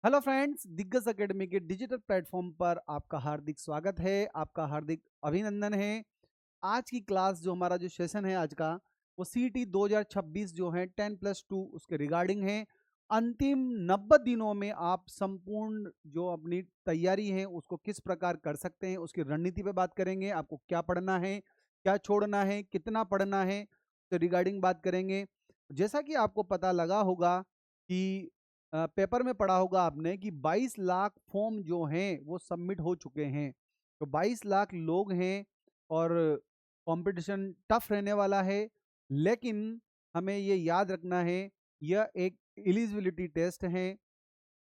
Hello friends, दिग्गज academy के digital platform पर आपका हार्दिक स्वागत है। आपका हार्दिक अभिनंदन है। आज की क्लास जो हमारा जो सेशन है आज का, वो सीटी 2026 जो है 10+2 उसके रिगार्डिंग है। अंतिम 90 दिनों में आप संपूर्ण जो अपनी तैयारी है उसको किस प्रकार कर सकते हैं, उसकी रणनीति पे बात करेंगे। आपको क्या पढ़ना है, क्या छोड़ना है, कितना पढ़ना है, तो रिगार्डिंग बात करेंगे। जैसा कि आपको पता लगा होगा कि पेपर में पढ़ा होगा आपने कि 22 लाख फॉर्म जो हैं वो सबमिट हो चुके हैं। तो 22 लाख लोग हैं और कंपटीशन टफ रहने वाला है। लेकिन हमें ये याद रखना है, यह एक एलिजिबिलिटी टेस्ट है।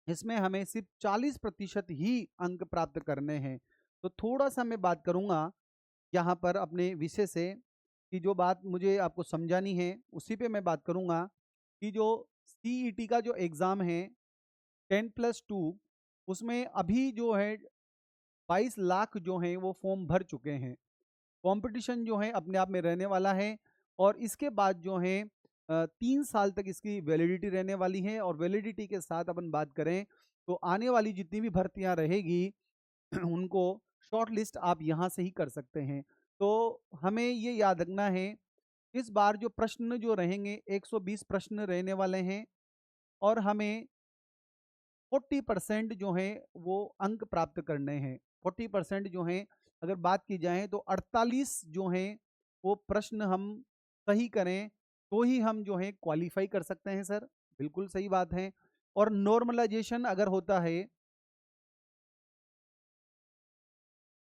इसमें हमें सिर्फ 40% ही अंक प्राप्त करने हैं। तो थोड़ा सा मैं बात करूंगा यहाँ पर अपने विषय से, कि जो बात मुझे आपको समझानी है उसी पे मैं बात करूंगा। कि जो सीईटी का जो एग्ज़ाम है 10+2, उसमें अभी जो है 22 लाख जो हैं वो फॉर्म भर चुके हैं। कंपटीशन जो है अपने आप में रहने वाला है। और इसके बाद जो है 3 साल तक इसकी वैलिडिटी रहने वाली है। और वैलिडिटी के साथ अपन बात करें तो आने वाली जितनी भी भर्तियां रहेगी उनको शॉर्ट लिस्ट आप यहाँ से ही कर सकते हैं। तो हमें ये याद रखना है, इस बार जो प्रश्न जो रहेंगे 120 प्रश्न रहने वाले हैं। और हमें 40% जो है वो अंक प्राप्त करने हैं। 40% जो है, अगर बात की जाए तो 48 जो है वो प्रश्न हम सही करें तो ही हम जो है क्वालिफाई कर सकते हैं सर। बिल्कुल सही बात है। और नॉर्मलाइजेशन अगर होता है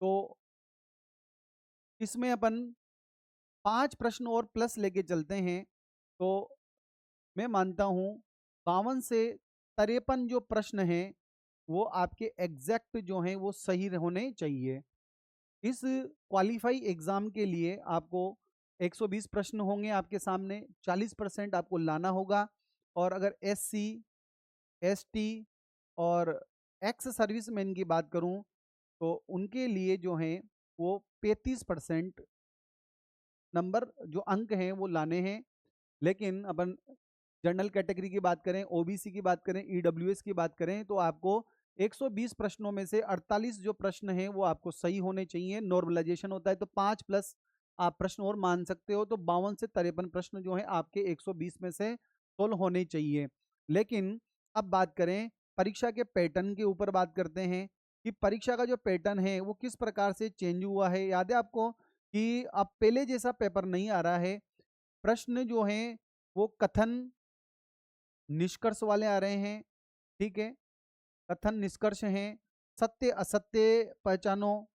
तो इसमें अपन 5 प्रश्न और प्लस लेके चलते हैं। तो मैं मानता हूँ 52 से 53 जो प्रश्न हैं वो आपके एग्जैक्ट जो हैं वो सही होने चाहिए। इस क्वालिफाई एग्ज़ाम के लिए आपको 120 प्रश्न होंगे आपके सामने, 40% आपको लाना होगा। और अगर एससी, एसटी और एक्स सर्विसमैन की बात करूं तो उनके लिए जो हैं वो 35% नंबर जो अंक हैं वो लाने हैं। लेकिन अपन जनरल कैटेगरी की बात करें, ओबीसी की बात करें, ईडब्ल्यूएस की बात करें तो आपको 120 प्रश्नों में से 48 जो प्रश्न हैं वो आपको सही होने चाहिए। नॉर्मलाइजेशन होता है तो 5 प्लस आप प्रश्न और मान सकते हो, तो 52 से 53 प्रश्न जो है आपके 120 में से सोल्व होने चाहिए। लेकिन अब बात करें परीक्षा के पैटर्न के ऊपर बात करते हैं कि परीक्षा का जो पैटर्न है वो किस प्रकार से चेंज हुआ है। याद है आपको कि अब पहले जैसा पेपर नहीं आ रहा है। प्रश्न जो हैं वो कथन निष्कर्ष वाले आ रहे हैं। ठीक है, कथन निष्कर्ष हैं। सत्य असत्य पहचानो,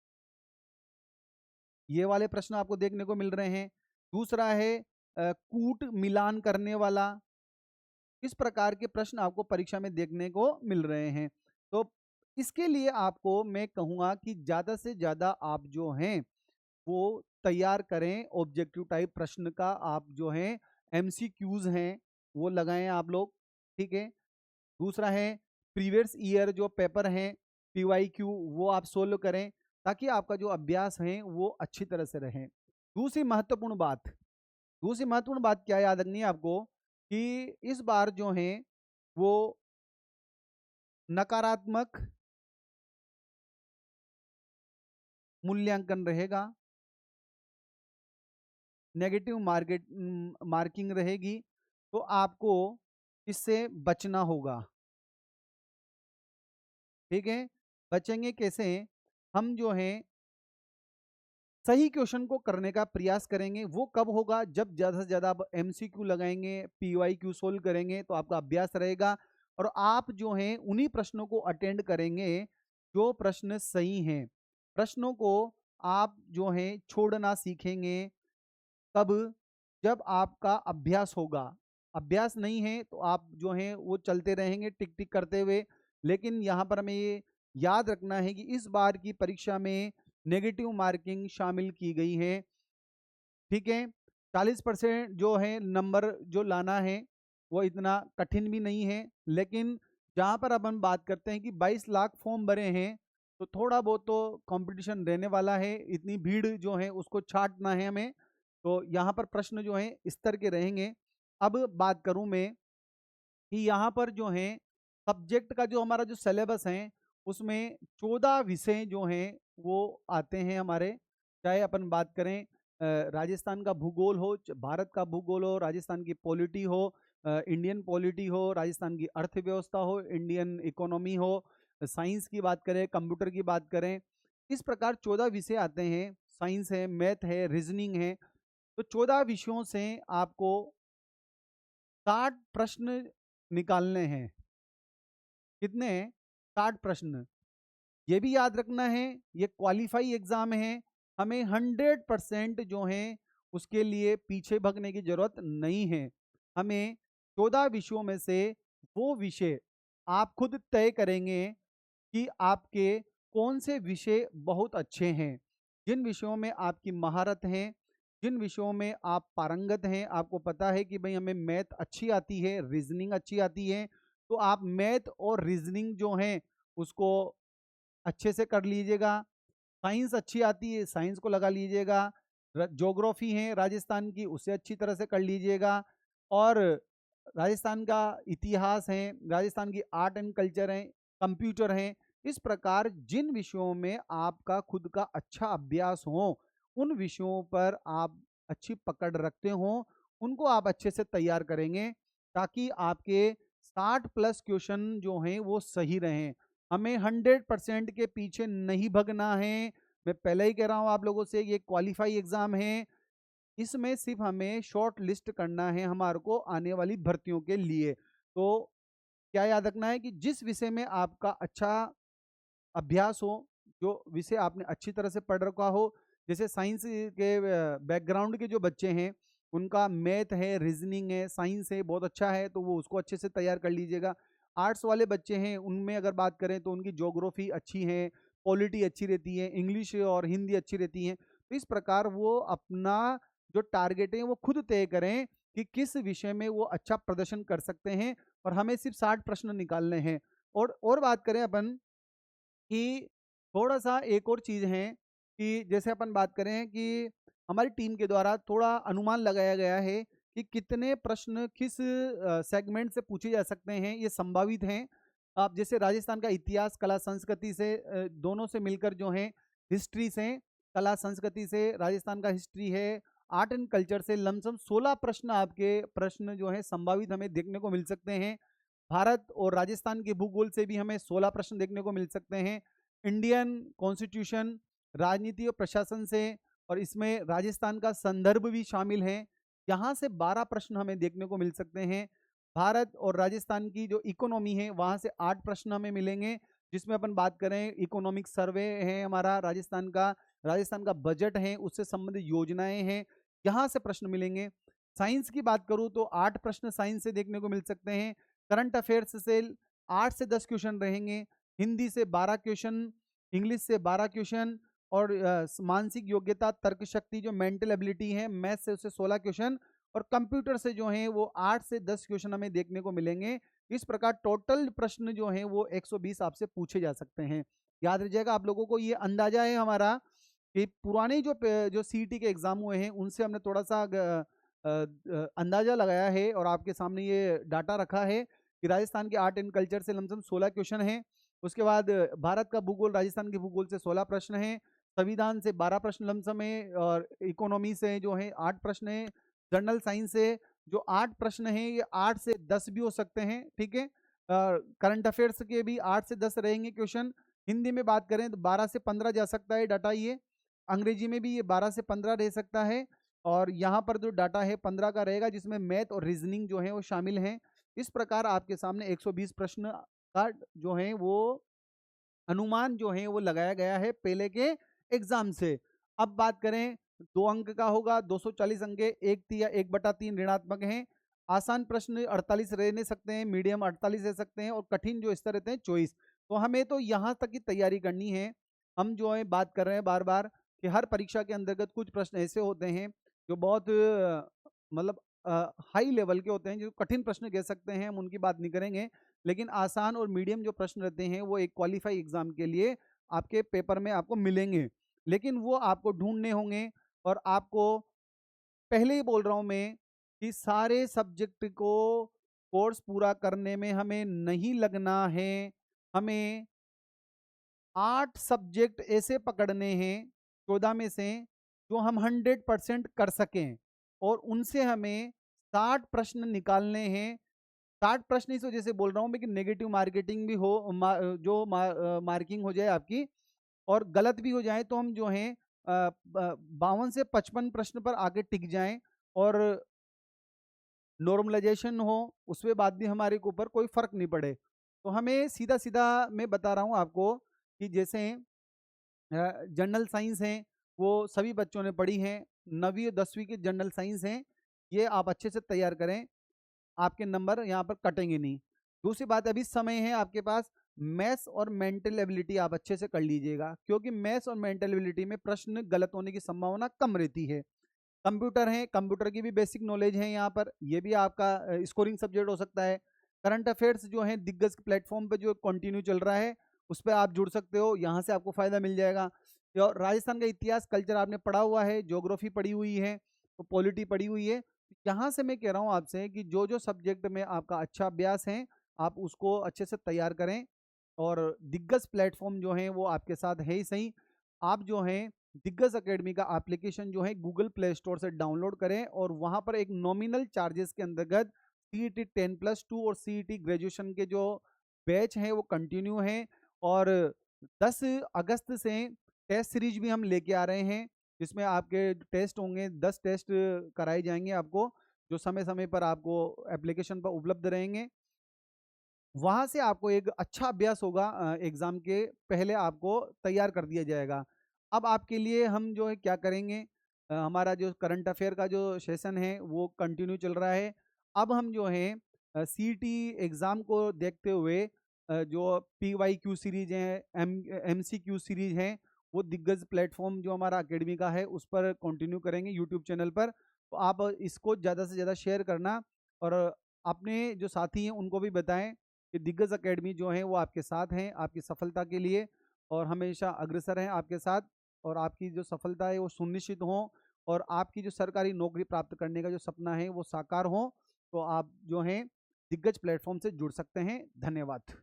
ये वाले प्रश्न आपको देखने को मिल रहे हैं। दूसरा है कूट मिलान करने वाला। इस प्रकार के प्रश्न आपको परीक्षा में देखने को मिल रहे हैं। तो इसके लिए आपको मैं कहूँगा कि ज़्यादा से ज़्यादा आप जो हैं वो तैयार करें ऑब्जेक्टिव टाइप प्रश्न का। आप जो हैं एमसीक्यूज हैं वो लगाएं आप लोग। ठीक है। दूसरा है प्रीवियस ईयर जो पेपर हैं पीवाईक्यू, वो आप सोल्व करें ताकि आपका जो अभ्यास है वो अच्छी तरह से रहे। दूसरी महत्वपूर्ण बात दूसरी महत्वपूर्ण बात क्या याद रखनी है आपको कि इस बार जो है वो नकारात्मक मूल्यांकन रहेगा, नेगेटिव मार्किंग रहेगी। तो आपको इससे बचना होगा। ठीक है। बचेंगे कैसे? हम जो है सही क्वेश्चन को करने का प्रयास करेंगे। वो कब होगा? जब ज़्यादा से ज़्यादा आप एमसीक्यू लगाएंगे, पीवाईक्यू सोल्व करेंगे तो आपका अभ्यास रहेगा। और आप जो हैं उन्हीं प्रश्नों को अटेंड करेंगे जो प्रश्न सही हैं। प्रश्नों को आप जो हैं छोड़ना सीखेंगे तब, जब आपका अभ्यास होगा। अभ्यास नहीं है तो आप जो हैं वो चलते रहेंगे टिक टिक करते हुए। लेकिन यहाँ पर हमें ये याद रखना है कि इस बार की परीक्षा में नेगेटिव मार्किंग शामिल की गई है। ठीक है। 40% जो है नंबर जो लाना है वो इतना कठिन भी नहीं है। लेकिन जहाँ पर अपन बात करते हैं कि 22 लाख फॉर्म भरे हैं तो थोड़ा बहुत तो कंपटीशन रहने वाला है। इतनी भीड़ जो है उसको छांटना है हमें। तो यहाँ पर प्रश्न जो है इस तरह के रहेंगे। अब बात करूँ मैं कि यहाँ पर जो है सब्जेक्ट का जो हमारा जो सिलेबस है उसमें 14 विषय जो हैं वो आते हैं हमारे। चाहे अपन बात करें राजस्थान का भूगोल हो, भारत का भूगोल हो, राजस्थान की पॉलिटी हो, इंडियन पॉलिटी हो, राजस्थान की अर्थव्यवस्था हो, इंडियन इकोनॉमी हो, साइंस की बात करें, कंप्यूटर की बात करें, इस प्रकार 14 विषय आते हैं। साइंस है, मैथ है, रीजनिंग है। तो 14 विषयों से आपको 60 प्रश्न निकालने हैं। कितने? 60 प्रश्न। ये भी याद रखना है, ये क्वालिफाई एग्जाम है। हमें 100% जो है उसके लिए पीछे भगने की जरूरत नहीं है। हमें 14 विषयों में से वो विषय आप खुद तय करेंगे कि आपके कौन से विषय बहुत अच्छे हैं, जिन विषयों में आपकी महारत है, जिन विषयों में आप पारंगत हैं, आपको पता है कि भाई हमें मैथ अच्छी आती है, रीजनिंग अच्छी आती है, तो आप मैथ और रीजनिंग जो है उसको अच्छे से कर लीजिएगा। साइंस अच्छी आती है, साइंस को लगा लीजिएगा। ज्योग्राफी है राजस्थान की, उसे अच्छी तरह से कर लीजिएगा। और राजस्थान का इतिहास है, राजस्थान की आर्ट एंड कल्चर है, कंप्यूटर है। इस प्रकार जिन विषयों में आपका खुद का अच्छा अभ्यास हो, उन विषयों पर आप अच्छी पकड़ रखते हो, उनको आप अच्छे से तैयार करेंगे ताकि आपके 60 प्लस क्वेश्चन जो हैं वो सही रहें। हमें 100% के पीछे नहीं भगना है। मैं पहले ही कह रहा हूं आप लोगों से, ये क्वालिफाई एग्जाम है। इसमें सिर्फ हमें शॉर्ट लिस्ट करना है हमारे को आने वाली भर्तियों के लिए। तो क्या याद रखना है कि जिस विषय में आपका अच्छा अभ्यास हो, जो विषय आपने अच्छी तरह से पढ़ रखा हो, जैसे साइंस के बैकग्राउंड के जो बच्चे हैं उनका मैथ है, रीजनिंग है, साइंस है बहुत अच्छा है, तो वो उसको अच्छे से तैयार कर लीजिएगा। आर्ट्स वाले बच्चे हैं उनमें अगर बात करें तो उनकी ज्योग्राफी अच्छी है, पॉलिटी अच्छी रहती है, इंग्लिश और हिंदी अच्छी रहती है। तो इस प्रकार वो अपना जो टारगेट है वो खुद तय करें कि किस विषय में वो अच्छा प्रदर्शन कर सकते हैं, और हमें सिर्फ 60 प्रश्न निकालने हैं। और बात करें अपन कि थोड़ा-सा एक और चीज़ है कि जैसे अपन बात करें कि हमारी टीम के द्वारा थोड़ा अनुमान लगाया गया है कि कितने प्रश्न किस सेगमेंट से पूछे जा सकते हैं, ये संभावित हैं। आप जैसे राजस्थान का इतिहास, कला, संस्कृति से दोनों से मिलकर जो है, हिस्ट्री से, कला संस्कृति से राजस्थान का हिस्ट्री है, आर्ट एंड कल्चर से लमसम 16 प्रश्न आपके प्रश्न जो हैं संभावित हमें देखने को मिल सकते हैं। भारत और राजस्थान के भूगोल से भी हमें 16 प्रश्न देखने को मिल सकते हैं। इंडियन कॉन्स्टिट्यूशन, राजनीति और प्रशासन से, और इसमें राजस्थान का संदर्भ भी शामिल है, यहाँ से 12 प्रश्न हमें देखने को मिल सकते हैं। भारत और राजस्थान की जो इकोनॉमी है वहाँ से 8 प्रश्न हमें मिलेंगे, जिसमें अपन बात करें इकोनॉमिक सर्वे है हमारा राजस्थान का बजट है, उससे संबंधित योजनाएं हैं, यहाँ से प्रश्न मिलेंगे। साइंस की बात करूँ तो 8 प्रश्न साइंस से देखने को मिल सकते हैं। करंट अफेयर्स से 8 से 10 क्वेश्चन रहेंगे, हिंदी से 12 क्वेश्चन, इंग्लिश से 12 क्वेश्चन, और मानसिक योग्यता, तर्क शक्ति जो मेंटल एबिलिटी है, मैथ से उससे 16 क्वेश्चन, और कंप्यूटर से जो है वो 8 से 10 क्वेश्चन हमें देखने को मिलेंगे। इस प्रकार टोटल प्रश्न जो हैं वो 120 आपसे पूछे जा सकते हैं। याद रखिएगा, आप लोगों को ये अंदाजा है हमारा कि पुराने जो सीईटी के एग्जाम हुए हैं उनसे हमने थोड़ा सा अंदाजा लगाया है और आपके सामने ये डाटा रखा है कि राजस्थान के आर्ट एंड कल्चर से लमसम 16 क्वेश्चन हैं। उसके बाद भारत का भूगोल, राजस्थान के भूगोल से 16 प्रश्न हैं, संविधान से 12 प्रश्न लमसम है, और इकोनॉमी से जो है 8 प्रश्न है, जनरल साइंस से जो 8 प्रश्न हैं ये 8 से 10 भी हो सकते हैं, ठीक है। करंट अफेयर्स के भी 8 से 10 रहेंगे क्वेश्चन। हिंदी में बात करें तो 12 से 15 जा सकता है डाटा ये। अंग्रेजी में भी ये 12 से 15 रह सकता है, और यहाँ पर जो डाटा है 15 का रहेगा, जिसमें मैथ और रीजनिंग जो है वो शामिल हैं। इस प्रकार आपके सामने 120 प्रश्न का जो है वो अनुमान जो है वो लगाया गया है पहले के एग्जाम से। अब बात करें, 2 अंक का होगा, 240 अंक, एक बटा तीन ऋणात्मक हैं। आसान प्रश्न 48 रहने सकते हैं, मीडियम 48 रह सकते हैं, और कठिन जो स्तर रहते हैं 24। तो हमें तो यहाँ तक की तैयारी करनी है। हम जो है बात कर रहे हैं बार बार कि हर परीक्षा के अंतर्गत कुछ प्रश्न ऐसे होते हैं जो बहुत मतलब हाई लेवल के होते हैं, जो कठिन प्रश्न कह सकते हैं, हम उनकी बात नहीं करेंगे। लेकिन आसान और मीडियम जो प्रश्न रहते हैं वो एक क्वालिफाई एग्जाम के लिए आपके पेपर में आपको मिलेंगे, लेकिन वो आपको ढूंढने होंगे। और आपको पहले ही बोल रहा हूं मैं कि सारे सब्जेक्ट को कोर्स पूरा करने में हमें नहीं लगना है, हमें 8 सब्जेक्ट ऐसे पकड़ने हैं 14 में से जो हम 100% कर सकें, और उनसे हमें 60 प्रश्न निकालने हैं। 60 प्रश्न इस वजह से बोल रहा हूँ मैं कि नेगेटिव मार्केटिंग भी हो, मार्किंग हो जाए आपकी, और गलत भी हो जाए तो हम जो हैं 52 से 55 प्रश्न पर आके टिक जाएं, और नॉर्मलाइजेशन हो उसके बाद भी हमारे को ऊपर कोई फर्क नहीं पड़े। तो हमें सीधा सीधा मैं बता रहा हूँ आपको कि जैसे जनरल साइंस हैं, वो सभी बच्चों ने पढ़ी हैं, 9वीं और 10वीं की जनरल साइंस हैं, ये आप अच्छे से तैयार करें, आपके नंबर यहाँ पर कटेंगे नहीं। दूसरी बात, अभी समय है आपके पास, मैथ्स और मेंटल एबिलिटी आप अच्छे से कर लीजिएगा, क्योंकि मैथ्स और मेंटल एबिलिटी में प्रश्न गलत होने की संभावना कम रहती है। कंप्यूटर है, कंप्यूटर की भी बेसिक नॉलेज है यहाँ पर, ये भी आपका स्कोरिंग सब्जेक्ट हो सकता है। करंट अफेयर्स जो है दिग्गज प्लेटफॉर्म पे जो कंटिन्यू चल रहा है, उस पर आप जुड़ सकते हो, यहाँ से आपको फायदा मिल जाएगा। और राजस्थान का इतिहास कल्चर आपने पढ़ा हुआ है, ज्योग्राफी पढ़ी हुई है, तो पॉलिटी पढ़ी हुई है। यहाँ से मैं कह रहा हूँ आपसे कि जो जो सब्जेक्ट में आपका अच्छा अभ्यास है, आप उसको अच्छे से तैयार करें, और दिग्गज प्लेटफॉर्म जो है वो आपके साथ है ही सही। आप जो है दिग्गज एकेडमी का एप्लीकेशन जो है गूगल प्ले स्टोर से डाउनलोड करें, और वहाँ पर एक नॉमिनल चार्जेस के अंतर्गत CET 10+2 और CET ग्रेजुएशन के जो बैच हैं वो कंटिन्यू हैं। और 10 अगस्त से टेस्ट सीरीज भी हम लेके आ रहे हैं, जिसमें आपके टेस्ट होंगे, 10 टेस्ट कराए जाएंगे आपको, जो समय समय पर आपको एप्लीकेशन पर उपलब्ध रहेंगे। वहाँ से आपको एक अच्छा अभ्यास होगा, एग्ज़ाम के पहले आपको तैयार कर दिया जाएगा। अब आपके लिए हम जो है क्या करेंगे, हमारा जो करंट अफ़ेयर का जो सेशन है वो कंटिन्यू चल रहा है। अब हम जो है CET एग्ज़ाम को देखते हुए जो PYQ सीरीज़ हैं, MCQ सीरीज़ हैं, वो दिग्गज प्लेटफ़ॉर्म जो हमारा अकेडमी का है उस पर कंटिन्यू करेंगे यूट्यूब चैनल पर। तो आप इसको ज़्यादा से ज़्यादा शेयर करना, और अपने जो साथी हैं उनको भी बताएँ कि दिग्गज एकेडमी जो है वो आपके साथ हैं, आपकी सफलता के लिए, और हमेशा अग्रसर हैं आपके साथ, और आपकी जो सफलता है वो सुनिश्चित हो, और आपकी जो सरकारी नौकरी प्राप्त करने का जो सपना है वो साकार हो। तो आप जो हैं दिग्गज प्लेटफॉर्म से जुड़ सकते हैं। धन्यवाद।